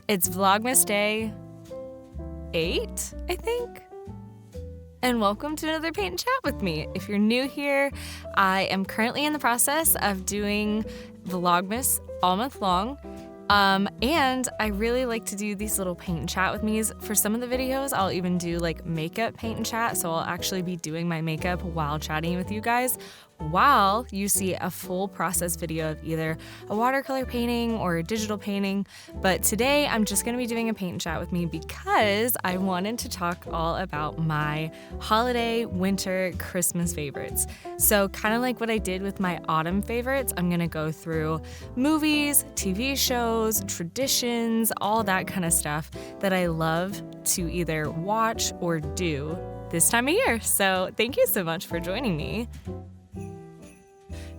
It's Vlogmas Day 8, I think. And welcome to another paint and chat with me. If you're new here, I am currently in the process of doing Vlogmas all month long. And I really like to do these little paint and chat with me's. For some of the videos, I'll even do like makeup paint and chat. So I'll actually be doing my makeup while chatting with you guys, while you see a full process video of either a watercolor painting or a digital painting. But today I'm just gonna be doing a paint and chat with me because I wanted to talk all about my holiday, winter, Christmas favorites. So kind of like what I did with my autumn favorites, I'm gonna go through movies, TV shows, traditions, all that kind of stuff that I love to either watch or do this time of year. So thank you so much for joining me.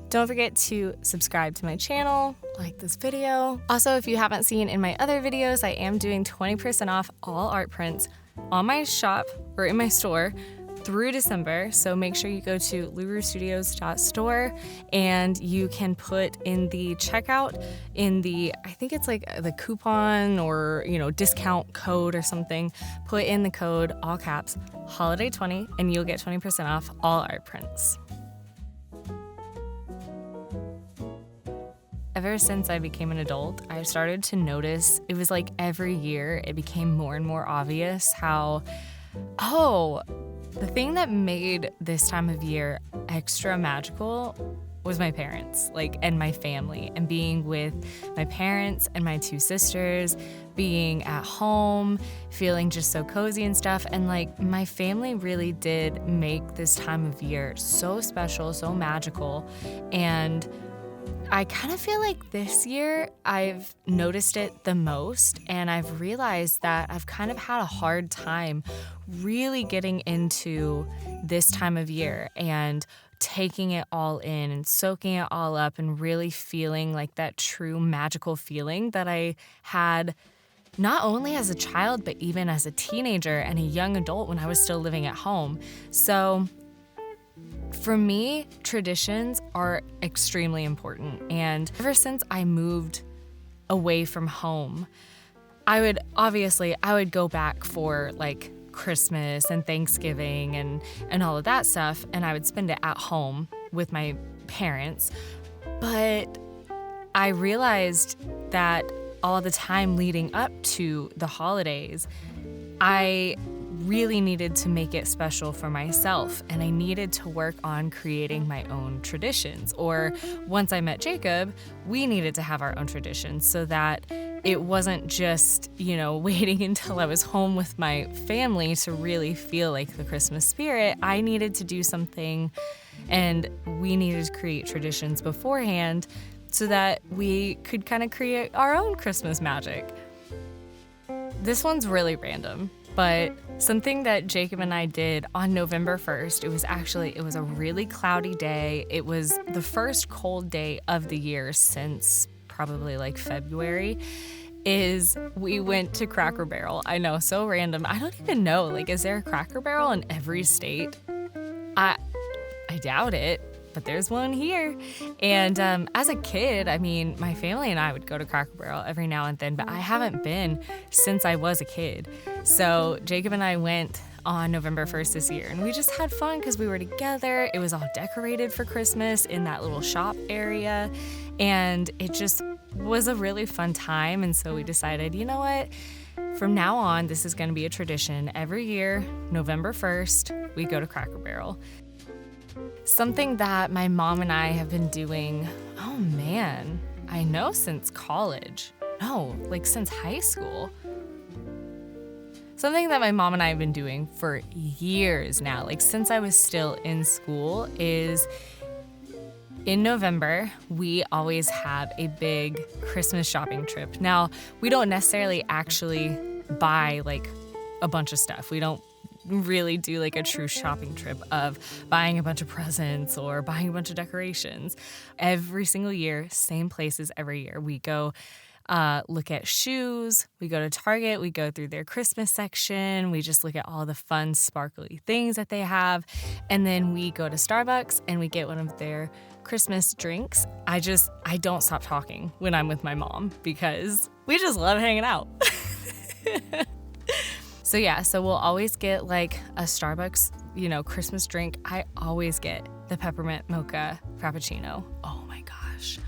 Don't forget to subscribe to my channel, like this video. Also, if you haven't seen in my other videos, I am doing 20% off all art prints on my shop or in my store through December. So make sure you go to lurustudios.store and you can put in the checkout in the, I think it's like the coupon or, discount code or something. Put in the code, all caps, holiday20, and you'll get 20% off all art prints. Ever since I became an adult, I've started to notice, it was like every year it became more and more obvious how, the thing that made this time of year extra magical was my parents, and my family, and being with my parents and my two sisters, being at home, feeling just so cozy and stuff. And my family really did make this time of year so special, so magical. And I kind of feel like this year I've noticed it the most, and I've realized that I've kind of had a hard time really getting into this time of year and taking it all in and soaking it all up and really feeling like that true magical feeling that I had not only as a child, but even as a teenager and a young adult when I was still living at home. So for me, traditions are extremely important, and ever since I moved away from home, I would go back for Christmas and Thanksgiving and all of that stuff, and I would spend it at home with my parents. But I realized that all the time leading up to the holidays, I really needed to make it special for myself, and I needed to work on creating my own traditions. Or once I met Jacob, we needed to have our own traditions so that it wasn't just, waiting until I was home with my family to really feel like the Christmas spirit. I needed to do something, and we needed to create traditions beforehand so that we could kind of create our own Christmas magic. This one's really random, but something that Jacob and I did on November 1st, it was a really cloudy day. It was the first cold day of the year since probably February, is we went to Cracker Barrel. I know, so random. I don't even know, is there a Cracker Barrel in every state? I doubt it, but there's one here. And as a kid, my family and I would go to Cracker Barrel every now and then, but I haven't been since I was a kid. So Jacob and I went on November 1st this year, and we just had fun because we were together. It was all decorated for Christmas in that little shop area, and it just was a really fun time. And so we decided, you know what? From now on, this is going to be a tradition. Every year, November 1st, we go to Cracker Barrel. Something that my mom and I have been doing, I know since college. No, since high school. Something that my mom and I have been doing for years now, since I was still in school, is in November, we always have a big Christmas shopping trip. Now, we don't necessarily actually buy a bunch of stuff. We don't really do a true shopping trip of buying a bunch of presents or buying a bunch of decorations. Every single year, same places every year. We go look at shoes, we go to Target, we go through their Christmas section, we just look at all the fun sparkly things that they have, and then we go to Starbucks and we get one of their Christmas drinks. I don't stop talking when I'm with my mom because we just love hanging out. So yeah, so we'll always get like a Starbucks, Christmas drink. I always get the peppermint mocha frappuccino. Oh my gosh.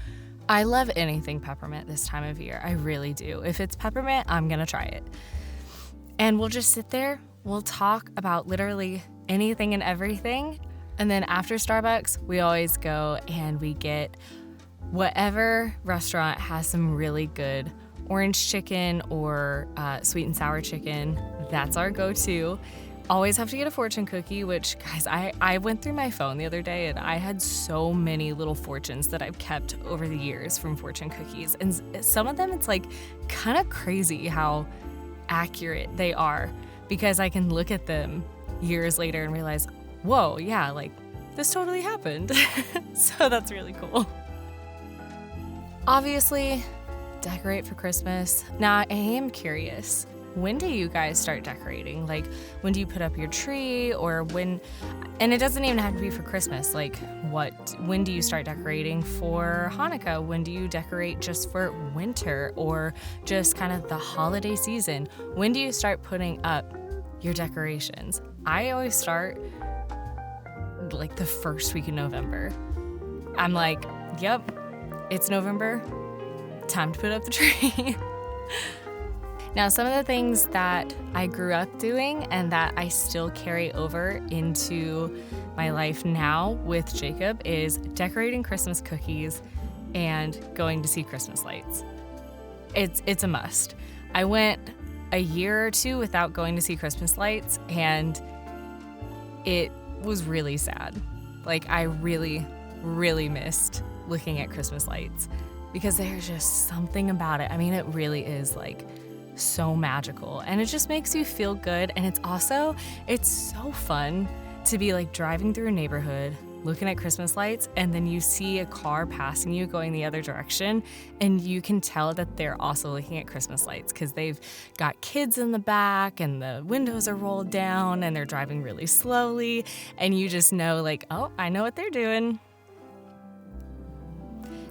I love anything peppermint this time of year. I really do. If it's peppermint, I'm gonna try it. And we'll just sit there. We'll talk about literally anything and everything. And then after Starbucks, we always go and we get whatever restaurant has some really good orange chicken or sweet and sour chicken. That's our go-to. Always have to get a fortune cookie, which, guys, I went through my phone the other day and I had so many little fortunes that I've kept over the years from fortune cookies. And some of them, it's like kind of crazy how accurate they are, because I can look at them years later and realize, whoa, yeah, like this totally happened. So that's really cool. Obviously, decorate for Christmas. Now, I am curious, when do you guys start decorating? Like, when do you put up your tree, or when, and it doesn't even have to be for Christmas, like when do you start decorating for Hanukkah? When do you decorate just for winter or just kind of the holiday season? When do you start putting up your decorations? I always start like the first week in November. I'm like, yep, it's November, time to put up the tree. Now, some of the things that I grew up doing and that I still carry over into my life now with Jacob is decorating Christmas cookies and going to see Christmas lights. It's a must. I went a year or two without going to see Christmas lights, and it was really sad. Like, I really, really missed looking at Christmas lights because there's just something about it. I mean, it really is like so magical, and it just makes you feel good. And it's so fun to be like driving through a neighborhood looking at Christmas lights, and then you see a car passing you going the other direction, and you can tell that they're also looking at Christmas lights because they've got kids in the back and the windows are rolled down and they're driving really slowly, and you just know, like, oh, I know what they're doing.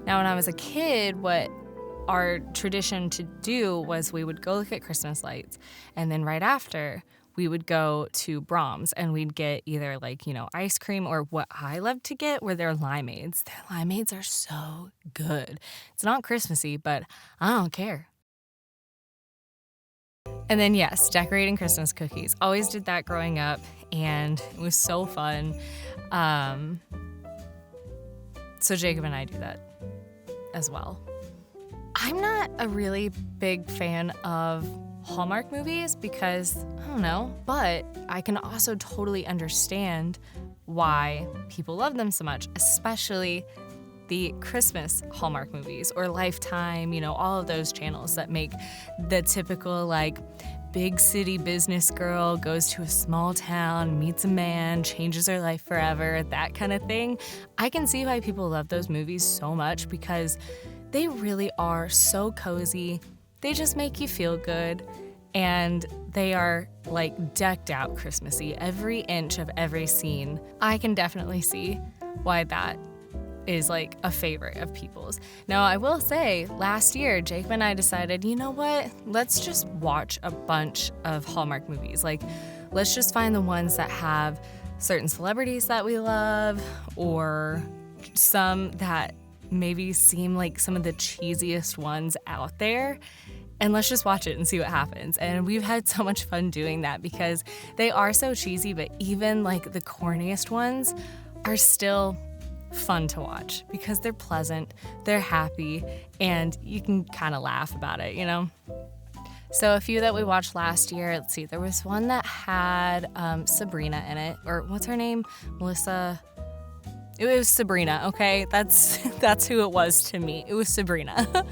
Now, when I was a kid, what our tradition to do was we would go look at Christmas lights, and then right after we would go to Brahms and we'd get either ice cream, or what I love to get were their limeades. Their limeades are so good. It's not Christmassy, but I don't care. And then yes, decorating Christmas cookies. Always did that growing up, and it was so fun. So Jacob and I do that as well. I'm not a really big fan of Hallmark movies because, I don't know, but I can also totally understand why people love them so much, especially the Christmas Hallmark movies or Lifetime, all of those channels that make the typical big city business girl goes to a small town, meets a man, changes her life forever, that kind of thing. I can see why people love those movies so much because they really are so cozy. They just make you feel good, and they are decked out Christmassy. Every inch of every scene. I can definitely see why that is a favorite of people's. Now, I will say, last year, Jacob and I decided, you know what? Let's just watch a bunch of Hallmark movies. Let's just find the ones that have certain celebrities that we love, or some that maybe seem like some of the cheesiest ones out there, and let's just watch it and see what happens. And we've had so much fun doing that because they are so cheesy, but even the corniest ones are still fun to watch because they're pleasant, they're happy, and you can kind of laugh about it, So a few that we watched last year, let's see, there was one that had Sabrina in it, or what's her name? Melissa. It was Sabrina, okay? That's who it was to me. It was Sabrina.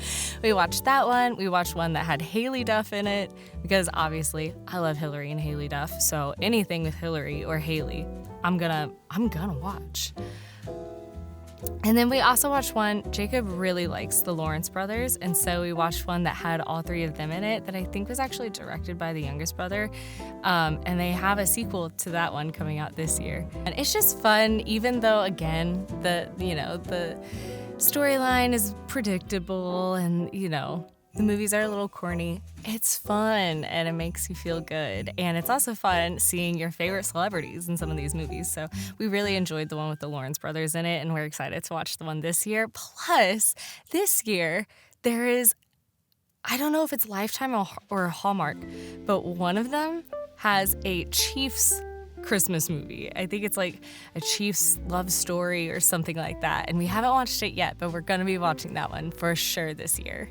We watched that one. We watched one that had Haley Duff in it because obviously I love Hillary and Haley Duff. So anything with Hillary or Haley, I'm gonna watch. And then we also watched one, Jacob really likes the Lawrence brothers, and so we watched one that had all three of them in it that I think was actually directed by the youngest brother, and they have a sequel to that one coming out this year. And it's just fun, even though, again, the storyline is predictable, and, The movies are a little corny. It's fun and it makes you feel good. And it's also fun seeing your favorite celebrities in some of these movies. So we really enjoyed the one with the Lawrence brothers in it, and we're excited to watch the one this year. Plus, this year, there is, I don't know if it's Lifetime or Hallmark, but one of them has a Chiefs Christmas movie. I think it's like a Chiefs love story or something like that. And we haven't watched it yet, but we're going to be watching that one for sure this year.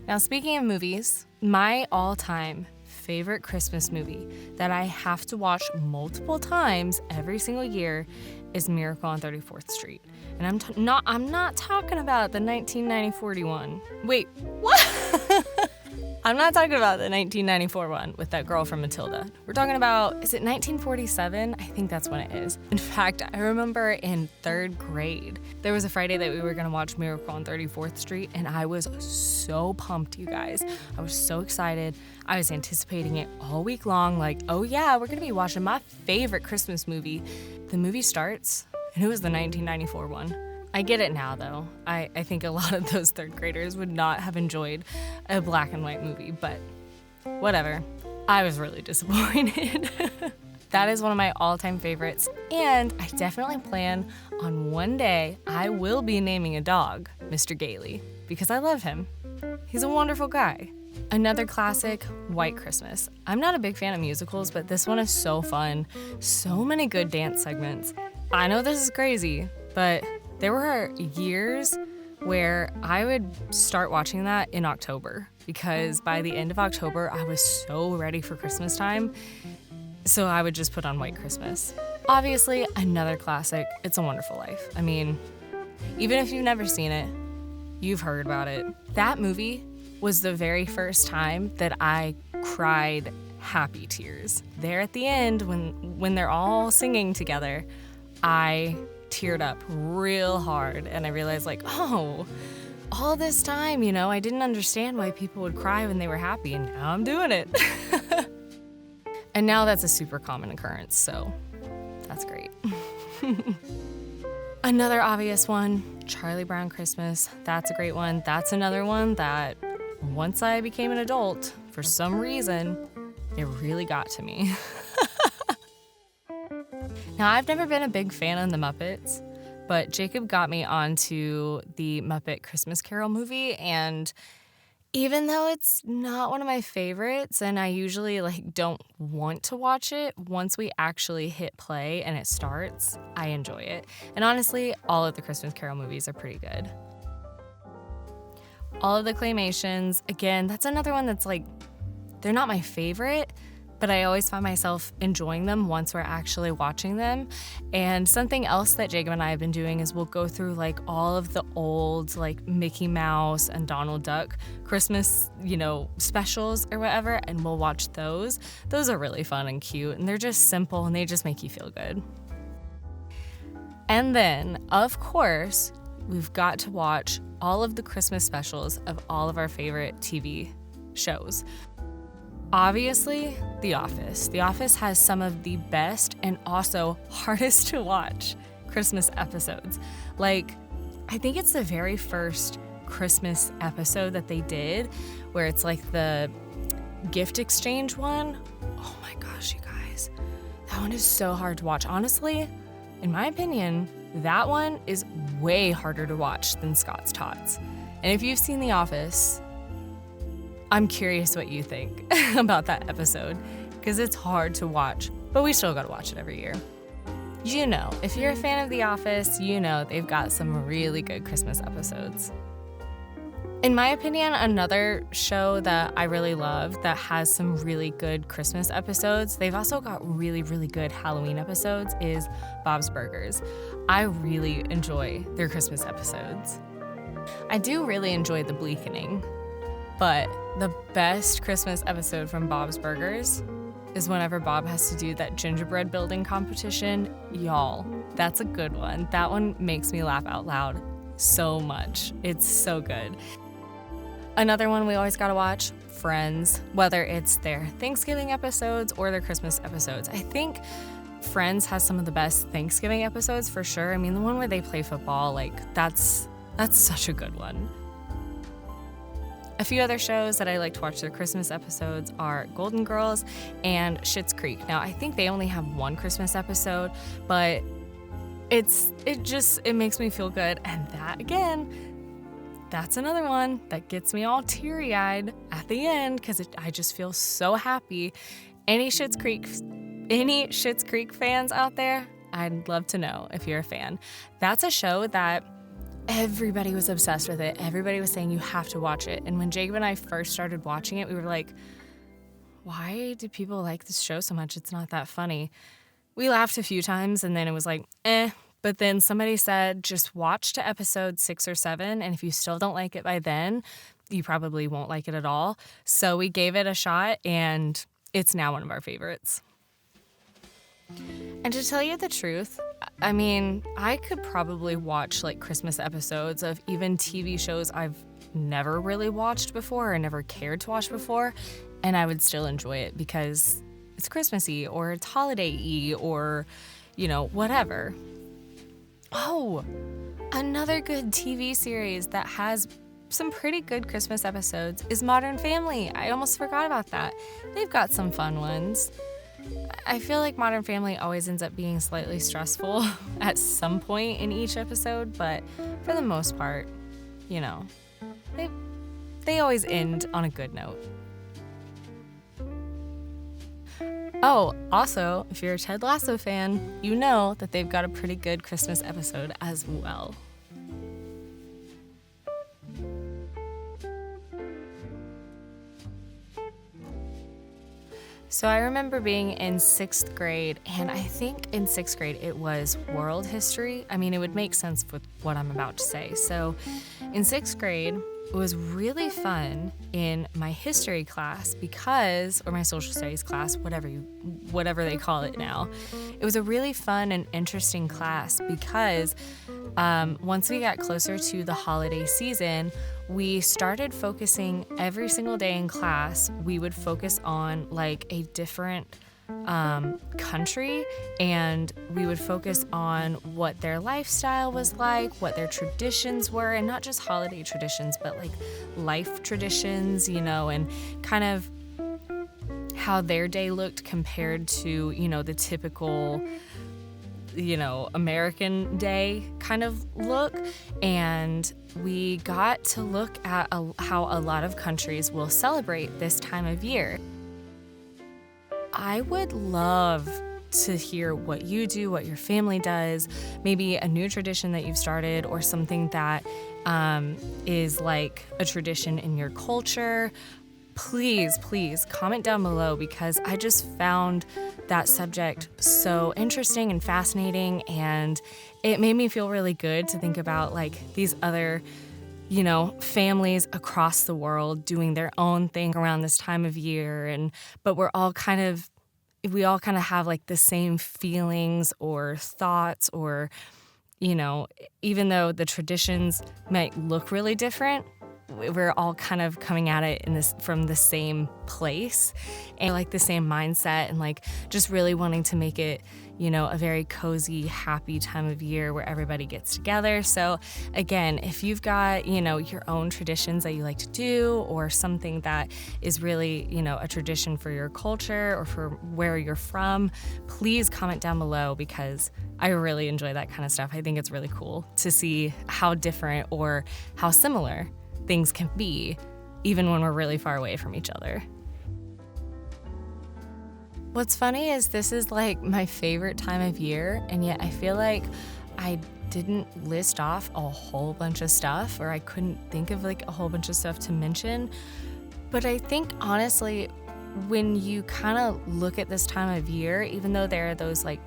Now, speaking of movies, my all-time favorite Christmas movie that I have to watch multiple times every single year is Miracle on 34th Street. And I'm not talking about the 1994 one. Wait, what? I'm not talking about the 1994 one with that girl from Matilda. We're talking about, is it 1947? I think that's when it is. In fact, I remember in 3rd grade, there was a Friday that we were gonna watch Miracle on 34th Street, and I was so pumped, you guys. I was so excited. I was anticipating it all week long, like, oh yeah, we're gonna be watching my favorite Christmas movie. The movie starts, and it was the 1994 one. I get it now, though. I think a lot of those 3rd graders would not have enjoyed a black and white movie, but whatever. I was really disappointed. That is one of my all-time favorites, and I definitely plan on one day I will be naming a dog Mr. Gailey, because I love him. He's a wonderful guy. Another classic, White Christmas. I'm not a big fan of musicals, but this one is so fun. So many good dance segments. I know this is crazy, but there were years where I would start watching that in October, because by the end of October, I was so ready for Christmas time. So I would just put on White Christmas. Obviously, another classic, It's a Wonderful Life. I mean, even if you've never seen it, you've heard about it. That movie was the very first time that I cried happy tears. There at the end, when they're all singing together, I teared up real hard, and I realized, like, oh, all this time, I didn't understand why people would cry when they were happy, and now I'm doing it. And now that's a super common occurrence, so that's great. Another obvious one, Charlie Brown Christmas. That's a great one. That's another one that once I became an adult, for some reason, it really got to me. Now, I've never been a big fan of the Muppets, but Jacob got me onto the Muppet Christmas Carol movie, and even though it's not one of my favorites, and I usually don't want to watch it, once we actually hit play and it starts, I enjoy it. And honestly, all of the Christmas Carol movies are pretty good. All of the Claymations, again, that's another one that's they're not my favorite, but I always find myself enjoying them once we're actually watching them. And something else that Jacob and I have been doing is we'll go through all of the old Mickey Mouse and Donald Duck Christmas, specials or whatever, and we'll watch those. Those are really fun and cute, and they're just simple and they just make you feel good. And then, of course, we've got to watch all of the Christmas specials of all of our favorite TV shows. Obviously, The Office. The Office has some of the best and also hardest to watch Christmas episodes. I think it's the very first Christmas episode that they did, where it's the gift exchange one. Oh my gosh, you guys. That one is so hard to watch. Honestly, in my opinion, that one is way harder to watch than Scott's Tots. And if you've seen The Office, I'm curious what you think about that episode, because it's hard to watch, but we still gotta watch it every year. If you're a fan of The Office, they've got some really good Christmas episodes. In my opinion, another show that I really love that has some really good Christmas episodes, they've also got really, really good Halloween episodes, is Bob's Burgers. I really enjoy their Christmas episodes. I do really enjoy The Bleakening, but the best Christmas episode from Bob's Burgers is whenever Bob has to do that gingerbread building competition. Y'all, that's a good one. That one makes me laugh out loud so much. It's so good. Another one we always gotta watch, Friends, whether it's their Thanksgiving episodes or their Christmas episodes. I think Friends has some of the best Thanksgiving episodes for sure. I mean, the one where they play football, that's such a good one. A few other shows that I like to watch their Christmas episodes are Golden Girls and Schitt's Creek. Now, I think they only have one Christmas episode, but it makes me feel good. And that, again, that's another one that gets me all teary-eyed at the end because I just feel so happy. Any Schitt's Creek fans out there, I'd love to know if you're a fan. That's a show that everybody was obsessed with it. Everybody was saying you have to watch it. And when Jacob and I first started watching it, we were like, why do people like this show so much? It's not that funny. We laughed a few times and then it was like, eh. But then somebody said, just watch to episode 6 or 7. And if you still don't like it by then, you probably won't like it at all. So we gave it a shot and it's now one of our favorites. And to tell you the truth, I mean, I could probably watch like Christmas episodes of even TV shows I've never really watched before or never cared to watch before, and I would still enjoy it because it's Christmassy or it's holiday-y or, whatever. Oh, another good TV series that has some pretty good Christmas episodes is Modern Family. I almost forgot about that. They've got some fun ones. I feel like Modern Family always ends up being slightly stressful at some point in each episode, but for the most part, they always end on a good note. Oh, also, if you're a Ted Lasso fan, you know that they've got a pretty good Christmas episode as well. So I remember being in 6th grade, and I think in 6th grade it was world history. I mean, it would make sense with what I'm about to say. So in 6th grade, it was really fun in my history class or my social studies class, whatever they call it now. It was a really fun and interesting class because once we got closer to the holiday season, we started focusing every single day in class. We would focus on like a different country, and we would focus on what their lifestyle was like, what their traditions were, and not just holiday traditions, but like life traditions, and kind of how their day looked compared to, the typical American day kind of look. And we got to look at how a lot of countries will celebrate this time of year. I would love to hear what you do, what your family does, maybe a new tradition that you've started or something that is like a tradition in your culture. Please comment down below because I just found that subject so interesting and fascinating, and it made me feel really good to think about like these other families across the world doing their own thing around this time of year, but we all kind of have like the same feelings or thoughts, or even though the traditions might look really different, we're all kind of coming at it from the same place and like the same mindset, and like just really wanting to make it a very cozy, happy time of year where everybody gets together. So again, if you've got your own traditions that you like to do, or something that is really a tradition for your culture or for where you're from, please comment down below because I really enjoy that kind of stuff. I think it's really cool to see how different or how similar things can be, even when we're really far away from each other. What's funny is this is like my favorite time of year, and yet I feel like I didn't list off a whole bunch of stuff, or I couldn't think of like a whole bunch of stuff to mention. But I think honestly, when you kind of look at this time of year, even though there are those like,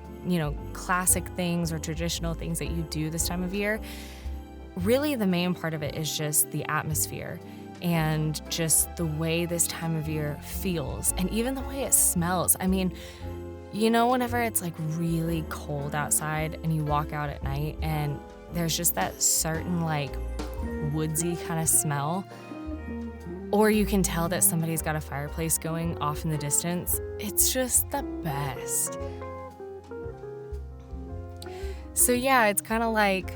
classic things or traditional things that you do this time of year, really the main part of it is just the atmosphere and just the way this time of year feels, and even the way it smells. I mean, whenever it's like really cold outside and you walk out at night and there's just that certain like woodsy kind of smell, or you can tell that somebody's got a fireplace going off in the distance, it's just the best. So yeah, it's kind of like,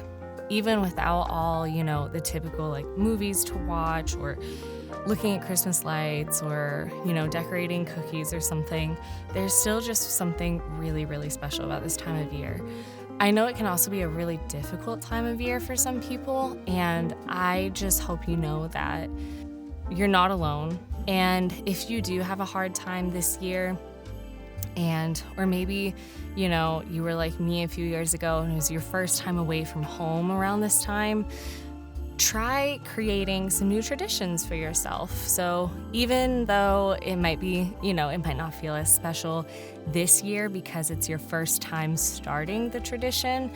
even without all, the typical like movies to watch or looking at Christmas lights or, decorating cookies or something, there's still just something really, really special about this time of year. I know it can also be a really difficult time of year for some people, and I just hope you know that you're not alone. And if you do have a hard time this year, or maybe, you were like me a few years ago and it was your first time away from home around this time, try creating some new traditions for yourself. So even though it might be, it might not feel as special this year because it's your first time starting the tradition,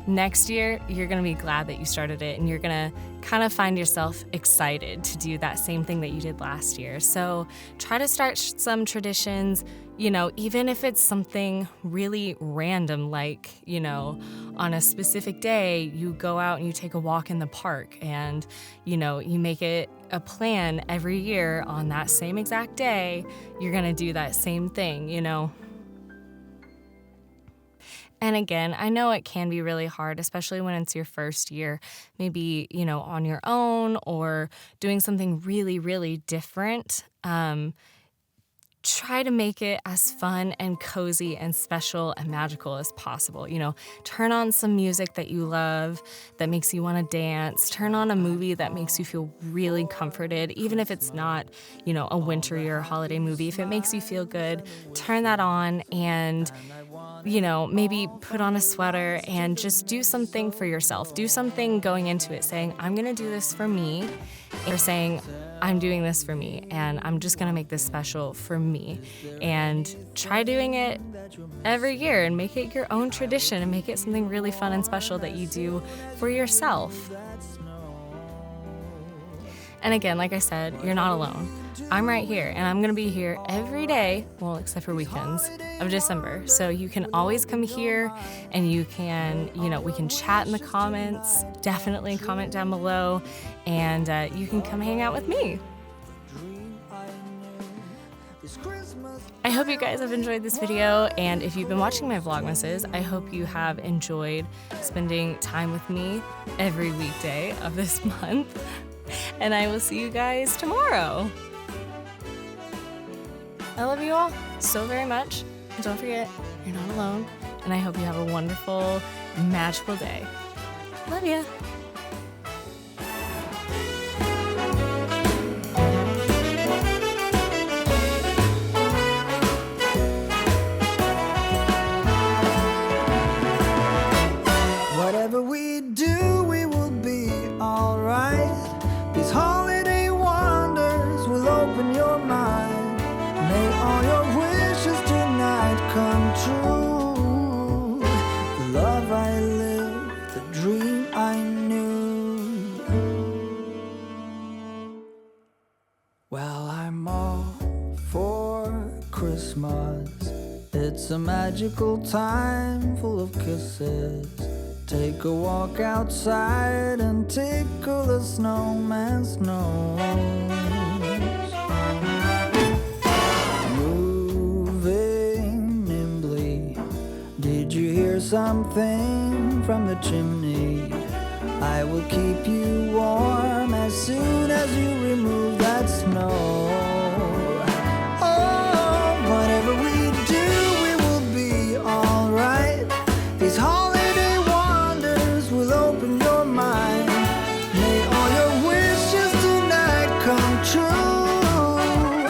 next year, you're gonna be glad that you started it and you're gonna kind of find yourself excited to do that same thing that you did last year. So try to start some traditions, even if it's something really random, like, on a specific day, you go out and you take a walk in the park and, you make it a plan every year on that same exact day, you're gonna do that same thing, And again, I know it can be really hard, especially when it's your first year, maybe, on your own or doing something really, really different. Try to make it as fun and cozy and special and magical as possible. Turn on some music that you love, that makes you want to dance. Turn on a movie that makes you feel really comforted, even if it's not, a wintry or holiday movie. If it makes you feel good, turn that on and maybe put on a sweater and just do something for yourself. Do something going into it saying, I'm gonna do this for me, or saying, I'm doing this for me, and I'm just gonna make this special for me. And try doing it every year and make it your own tradition and make it something really fun and special that you do for yourself. And again, like I said, you're not alone. I'm right here, and I'm gonna be here every day, well, except for weekends, of December. So you can always come here and you can, we can chat in the comments, definitely comment down below, and you can come hang out with me. I hope you guys have enjoyed this video, and if you've been watching my Vlogmases, I hope you have enjoyed spending time with me every weekday of this month. And I will see you guys tomorrow. I love you all so very much. And don't forget, you're not alone. And I hope you have a wonderful, magical day. Love ya. Whatever we do, we will be alright. These holiday wonders will open your mind. May all your wishes tonight come true. The love I lived, the dream I knew. Well, I'm all for Christmas. It's a magical time full of kisses. Take a walk outside and tickle the snowman's nose. Moving nimbly, did you hear something from the chimney? I will keep you warm as soon as you remove that snow. Oh, whatever we do, we will be alright. These holiday wonders will open your mind. May all your wishes tonight come true.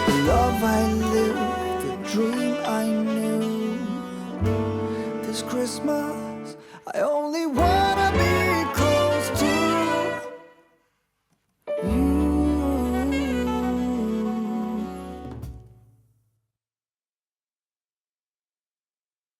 The love I lived, the dream I knew. This Christmas